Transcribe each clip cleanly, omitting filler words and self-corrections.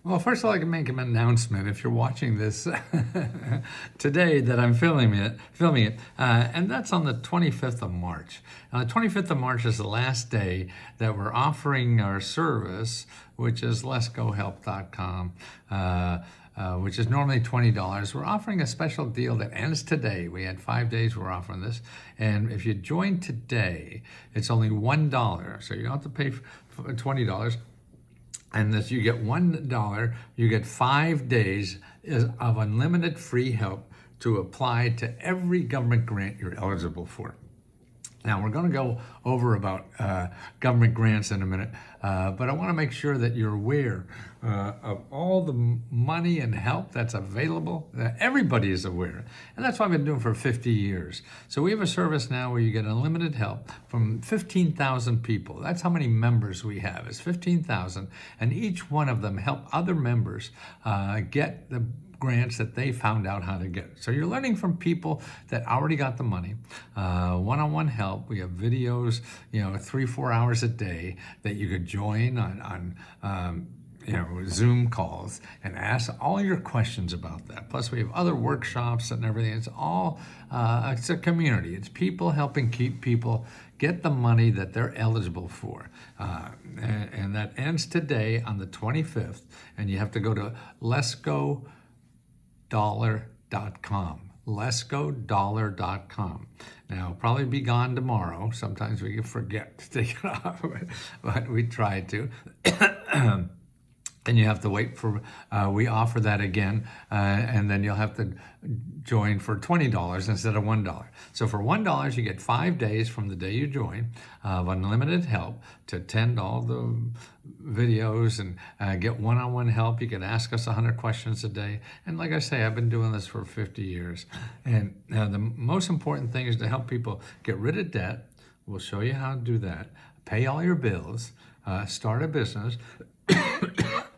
Well, first of all, I can make an announcement if you're watching this today that I'm filming it, and that's on the 25th of March. The 25th of March is the last day that we're offering our service, which is letsgohelp.com, which is normally $20. We're offering a special deal that ends today. We had 5 days we're offering this, and if you join today, it's only $1, so you don't have to pay for $20. And that you get $1, you get 5 days of unlimited free help to apply to every government grant you're eligible for. Now, we're going to go over about government grants in a minute, but I want to make sure that you're aware of all the money and help that's available. Everybody is aware, and that's what I've been doing for 50 years. So we have a service now where you get unlimited help from 15,000 people. That's how many members we have. It's 15,000, and each one of them help other members get the grants that they found out how to get. So you're learning from people that already got the money. One-on-one help. We have videos, 3-4 hours a day that you could join on Zoom calls and ask all your questions about that. Plus we have other workshops and everything. It's all, it's a community. It's people helping keep people get the money that they're eligible for. And that ends today on the 25th. And you have to go to letsgodollar.com. letsgodollar.com. Now, it'll probably be gone tomorrow. Sometimes we forget to take it off, but we try to. And you have to wait for, we offer that again, and then you'll have to join for $20 instead of $1. So for $1, you get 5 days from the day you join of unlimited help to attend all the videos and get one-on-one help. You can ask us 100 questions a day. And like I say, I've been doing this for 50 years. And the most important thing is to help people get rid of debt. We'll show you how to do that. Pay all your bills, start a business,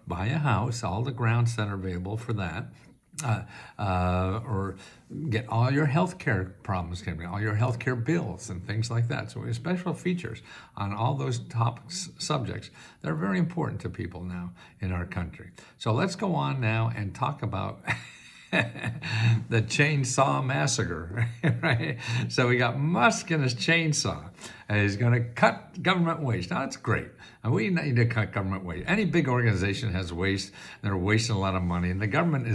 buy a house, all the grants that are available for that, or get all your healthcare problems, all your healthcare bills and things like that. So we have special features on all those topics, subjects that are very important to people now in our country. So let's go on now and talk about the chainsaw massacre, right? So we got Musk and his chainsaw. He's going to cut government waste. Now, that's great. And we need to cut government waste. Any big organization has waste. They're wasting a lot of money, and the government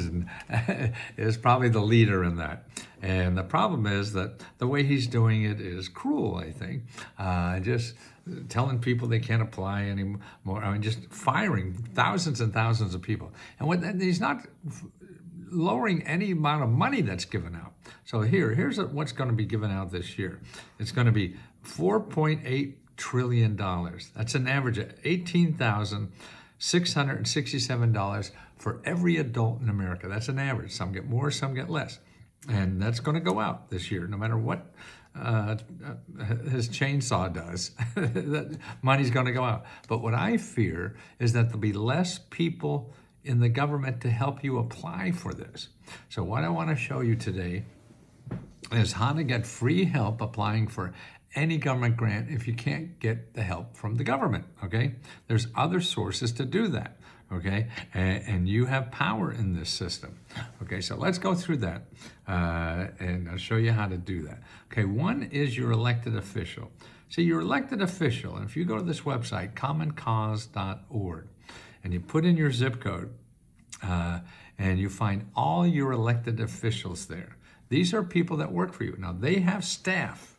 is probably the leader in that. And the problem is that the way he's doing it is cruel, I think. Just telling people they can't apply anymore. I mean, just firing thousands and thousands of people. And he's not lowering any amount of money that's given out. So here's what's going to be given out this year. It's going to be $4.8 trillion. That's an average of $18,667 for every adult in America. That's an average. Some get more, some get less. And that's going to go out this year, no matter what his chainsaw does. That money's going to go out. But what I fear is that there'll be less people in the government to help you apply for this. So what I want to show you today is how to get free help applying for any government grant if you can't get the help from the government, okay? There's other sources to do that, okay? And you have power in this system. Okay, so let's go through that, and I'll show you how to do that. Okay, one is your elected official. So your elected official, and if you go to this website, commoncause.org, and you put in your zip code, and you find all your elected officials there. These are people that work for you. Now, they have staff.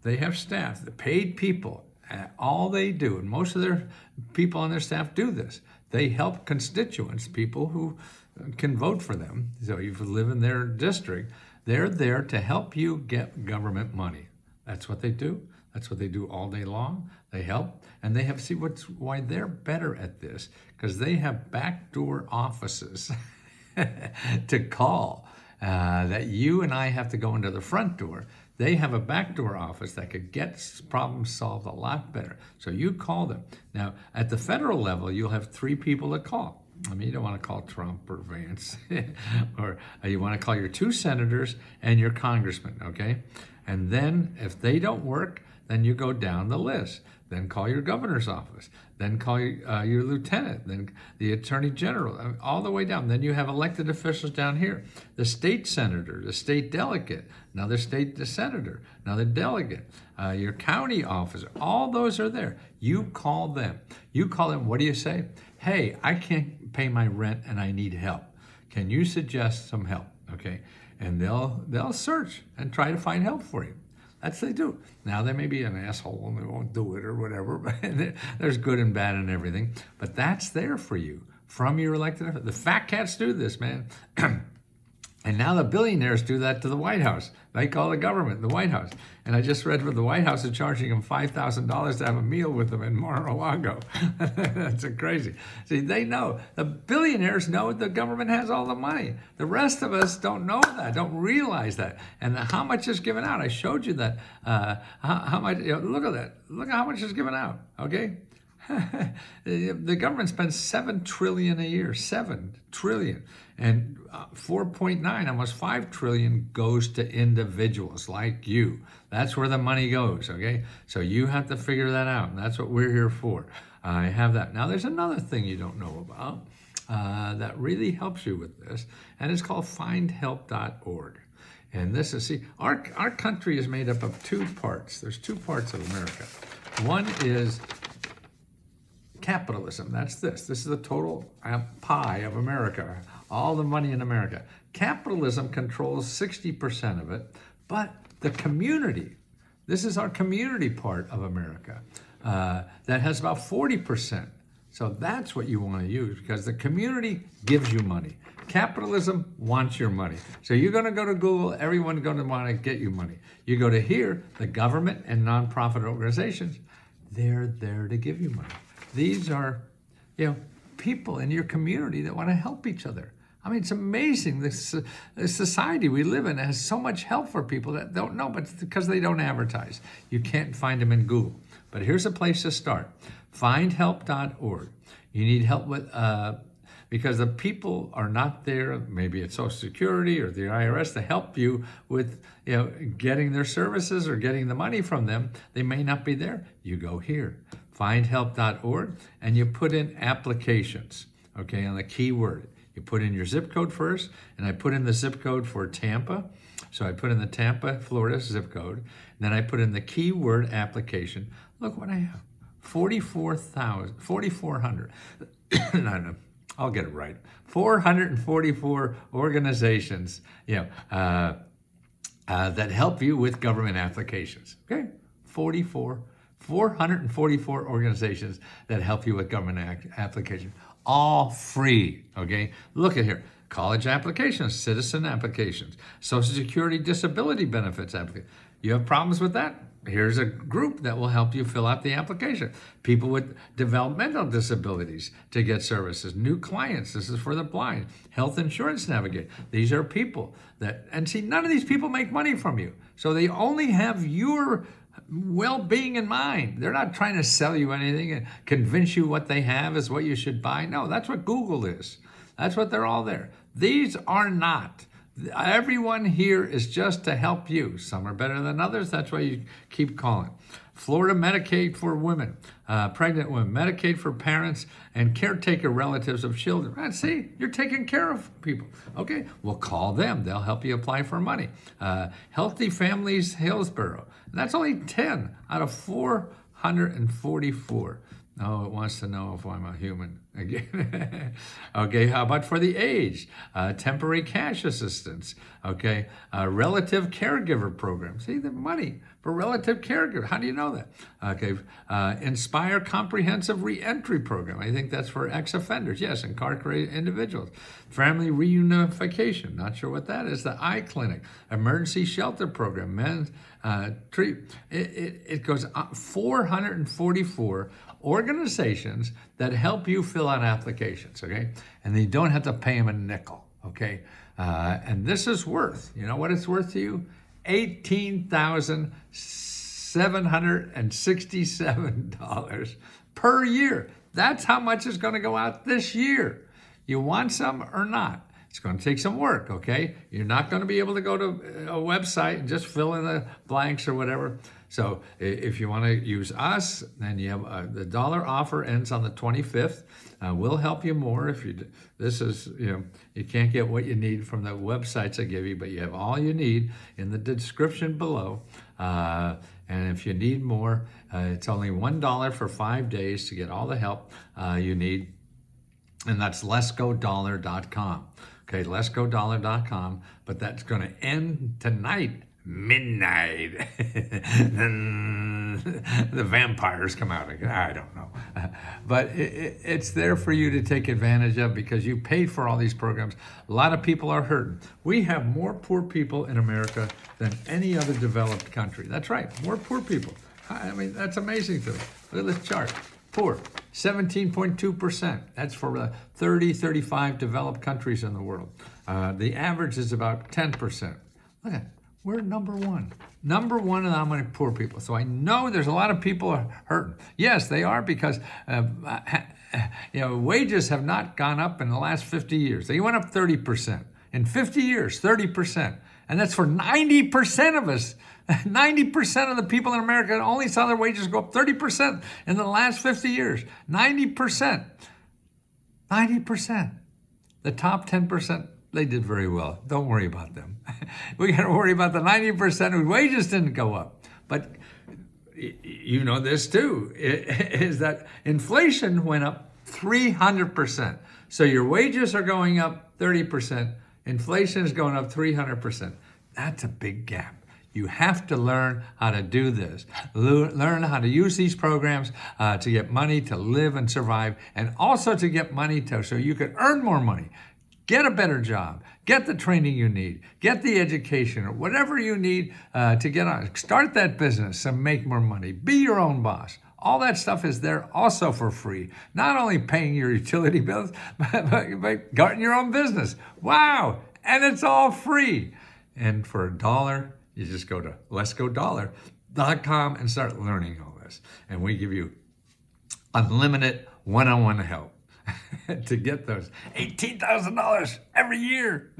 They have staff, the paid people. All they do, and most of their people on their staff do this, they help constituents, people who can vote for them. So if you live in their district, they're there to help you get government money. That's what they do. That's what they do all day long. They help, and they have, why they're better at this, because they have backdoor offices to call that you and I have to go into the front door. They have a backdoor office that could get problems solved a lot better. So you call them. Now, at the federal level, you'll have 3 people to call. I mean, you don't want to call Trump or Vance, or you want to call your 2 senators and your congressman, okay? And then if they don't work, then you go down the list. then call your governor's office, then call your lieutenant, then the attorney general, all the way down. Then you have elected officials down here, the state senator, the state delegate, another state senator, another delegate, your county officer. All those are there. You call them. You call them. What do you say? Hey, I can't pay my rent and I need help. Can you suggest some help? Okay, and they'll search and try to find help for you. That's what they do. Now, they may be an asshole and they won't do it or whatever, but there's good and bad and everything. But that's there for you from your elected officials. The fat cats do this, man. And now the billionaires do that to the White House. They call the government the White House. And I just read where the White House is charging them $5,000 to have a meal with them in Mar-a-Lago. That's crazy. See, they know. The billionaires know the government has all the money. The rest of us don't know that, don't realize that. And how much is given out? I showed you that. How much? Look at that. Look at how much is given out. Okay. The government spends $7 trillion a year, $7 trillion, and 4.9, almost $5 trillion goes to individuals like you. That's where the money goes. Okay, so you have to figure that out, and that's what we're here for. I have that. Now, there's another thing you don't know about that really helps you with this, and it's called findhelp.org. And this is, see, our country is made up of two parts. There's two parts of America. One is capitalism. That's this. This is the total pie of America, all the money in America. Capitalism controls 60% of it, but the community, this is our community part of America, that has about 40%. So that's what you want to use, because the community gives you money. Capitalism wants your money. So you're going to go to Google, everyone's going to want to get you money. You go to here, the government and nonprofit organizations, they're there to give you money. These are, people in your community that want to help each other. I mean, it's amazing. This society we live in has so much help for people that don't know, but because they don't advertise. You can't find them in Google. But here's a place to start. Findhelp.org. You need help with, because the people are not there, maybe it's Social Security or the IRS, to help you with, getting their services or getting the money from them. They may not be there. You go here. Findhelp.org, and you put in applications, okay, on the keyword. You put in your zip code first, and I put in the zip code for Tampa. So I put in the Tampa, Florida zip code. And then I put in the keyword application. Look what I have, 4,400. No, I'll get it right. 444 organizations, that help you with government applications, okay? 444 organizations that help you with government applications, all free, okay? Look at here, college applications, citizen applications, Social Security disability benefits applications. You have problems with that? Here's a group that will help you fill out the application. People with developmental disabilities to get services. New clients, this is for the blind. Health insurance navigate. These are people that, and see, none of these people make money from you. So they only have your well-being in mind. They're not trying to sell you anything and convince you what they have is what you should buy. No, that's what Google is. That's what they're all there. These are not. Everyone here is just to help you. Some are better than others. That's why you keep calling. Florida Medicaid for women, pregnant women, Medicaid for parents and caretaker relatives of children. Right, see, you're taking care of people. Okay, well, call them. They'll help you apply for money. Healthy Families Hillsborough. That's only 10 out of 444. Oh, it wants to know if I'm a human again. Okay, how about for the aged? Temporary cash assistance. Okay, relative caregiver program. See, the money for relative caregiver. How do you know that? Okay, Inspire Comprehensive Reentry Program. I think that's for ex-offenders. Yes, incarcerated individuals. Family reunification. Not sure what that is. The Eye Clinic. Emergency Shelter Program. Men's treat. It goes 444 organizations that help you fill out applications, okay? And you don't have to pay them a nickel, okay? And this is worth, you know what it's worth to you? $18,767 per year. That's how much is going to go out this year. You want some or not? It's going to take some work, okay? You're not going to be able to go to a website and just fill in the blanks or whatever. So if you want to use us, then you have the dollar offer ends on the 25th. We'll help you more if you. This is, you can't get what you need from the websites I give you, but you have all you need in the description below. And if you need more, it's only $1 for 5 days to get all the help you need. And that's letsgodollar.com. Okay, letsgodollar.com. But that's going to end tonight, midnight. The vampires come out again. I don't know. But it's there for you to take advantage of because you paid for all these programs. A lot of people are hurting. We have more poor people in America than any other developed country. That's right, more poor people. I mean, that's amazing to me. Look at this chart. Poor, 17.2%. That's for the 35 developed countries in the world. The average is about 10%. Look at, we're number one. Number one in how many poor people. So I know there's a lot of people are hurting. Yes, they are because wages have not gone up in the last 50 years. They went up 30%. In 50 years, 30%. And that's for 90% of us. 90% of the people in America only saw their wages go up 30% in the last 50 years. 90%. 90%. The top 10%, they did very well. Don't worry about them. We got to worry about the 90% whose wages didn't go up. But you know this too, is that inflation went up 300%. So your wages are going up 30%. Inflation is going up 300%. That's a big gap. You have to learn how to do this. Learn how to use these programs to get money to live and survive, and also to get money so you can earn more money. Get a better job. Get the training you need. Get the education or whatever you need to get on. Start that business and make more money. Be your own boss. All that stuff is there also for free. Not only paying your utility bills, but starting your own business. Wow! And it's all free. And for $1, you just go to letsgodollar.com and start learning all this. And we give you unlimited one-on-one help to get those $18,000 every year.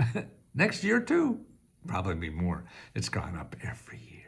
Next year too, probably be more. It's gone up every year.